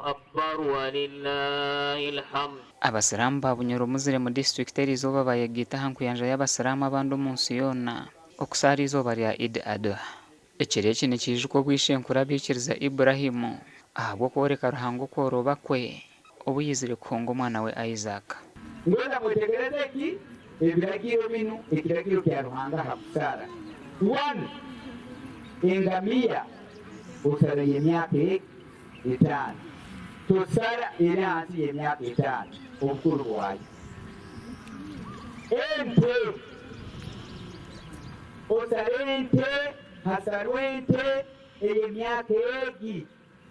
أكبر ولله الحمد. Abasiramu ba Bunyoro muzire mu district erizoba bayegita hankuyanja y'abasiramu abandu munsi yona okusara izoba lya Eid Adha. Ekiro eki nikijjuka obwishenkura bikiriza Iburahimu ahabwo kworeka Ruhango kworoba kwe obuyizire kuhonga omwana we Isaac. Ngwenda mwetegereze ki ebiragiro bino ekiragiro kya Ruhanga hakusara 1 engamiya osara y'emyaka 5 tosara era hansi y'emyaka 5 obukulu bwayo. Ente osara ente hasarwa ente ey'emyaka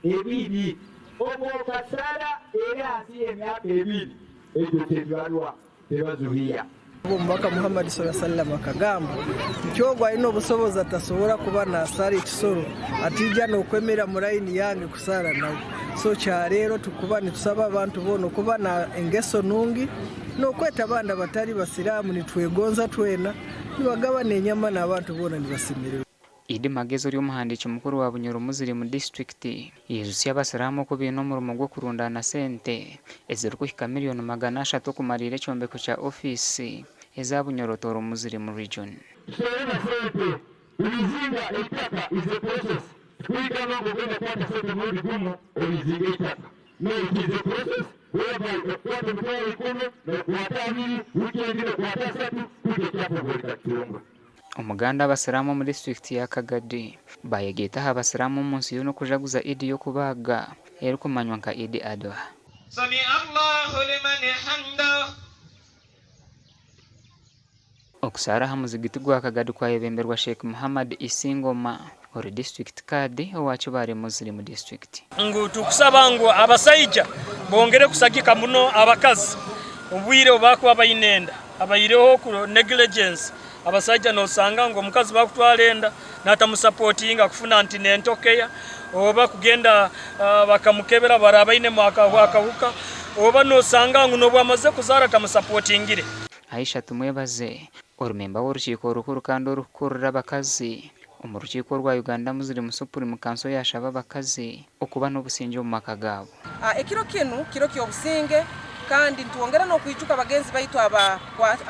ebiri obwo kasara era hansi y'emyaka 2 ebyo tebibalwa tebazuhiya. Omubaka Muhammad sallallahu alaihi wasallam akagamba nkyogwa alina obusobozi atasobola kuba nasara ekisoro atijja n'okwemera mu layini yange kusara nawe. So kyaleero tukuba nitusaba abantu bono kuba na engeso nungi n'okweta abandi abatali basiraamu nitwegonza twena nibagabana enyama n'abantu boona nibasimirwa. Idi Magezo ly'omuhandiki mukuru wa Bunyoro muzire mu district yezusya abasiramu ko bino omurumo gwo kurundana sente ezirikuhika miliyoni 300 okumalira ekyombeko kya ofisi eza Bunyoro Toro muzire mu region. Umuganda abasiramu mu district ya Kagadi bayegeta abasiramu munsi yo no kujaguza Eid yo kubaga erikumanywa nka Eid Adha. Sami Allahu liman hamda. Okusara hamuzigiti gwa Kagadi kwa yebemberwa Sheikh Muhammad Isingoma ori district kadi owachibare muziri mu district. Tukusaba ngo abasaija bongere kusagika muno abakazi obwire obako abayinenda abayireho ku negligence abasajja nosanga ngo omukazi bakutwalenda natamusupportinga kufuna antinentokeya oba kugenda bakamukebera barabaine mwakahuka oba nosanga ngo nobwamaze kuzara tamusupportingire. Aisha tumwebaze orumemba w'urukiko rukuru kandi orukurira abakazi mu rukiko rwa Uganda muziri mu Supreme Council yashaba abakazi okuba n'obusinge mu maka gabo. Ekiro ky'obusinge kandi ntwongera no kwijuka abagenzi baitu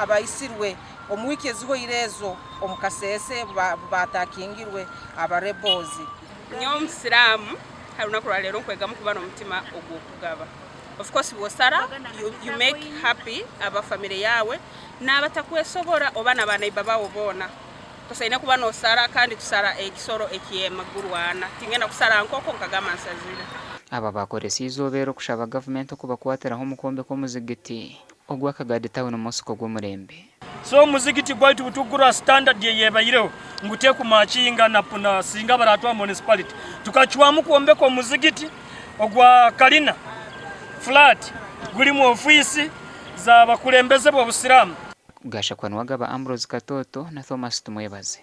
abayisirwe omuwiki ezihoirezo omukasese batakingirwe abarebozi. Nyomsiramu haruna kuralero nkwegamu kubana omutima ogwokugaba. Of course wosara you make happy aba family yawe n'abatakwesobora obana bana ibabawo bona. Tosaina kuba no sara kandi tusara ekisoro ekyemagurwana tingena kusara nkoko nkagama nsazira. Aba bakoresi izobero kushaba government kuba kuwateraho umukombe ko muzigiti ogwa Kagadi town Mosiko gw'Omurembe. So muzigiti gwaitu butugura standard yebayireho ngute ku machinga na singa baratwa municipality tukachwamu kuombe ko muzigiti ogwa Kalina flat guri mu ofisi za bakulembeze bo busiramu. Gasha kwanwaga ba Ambrose Katoto na Thomas Tumwebaze.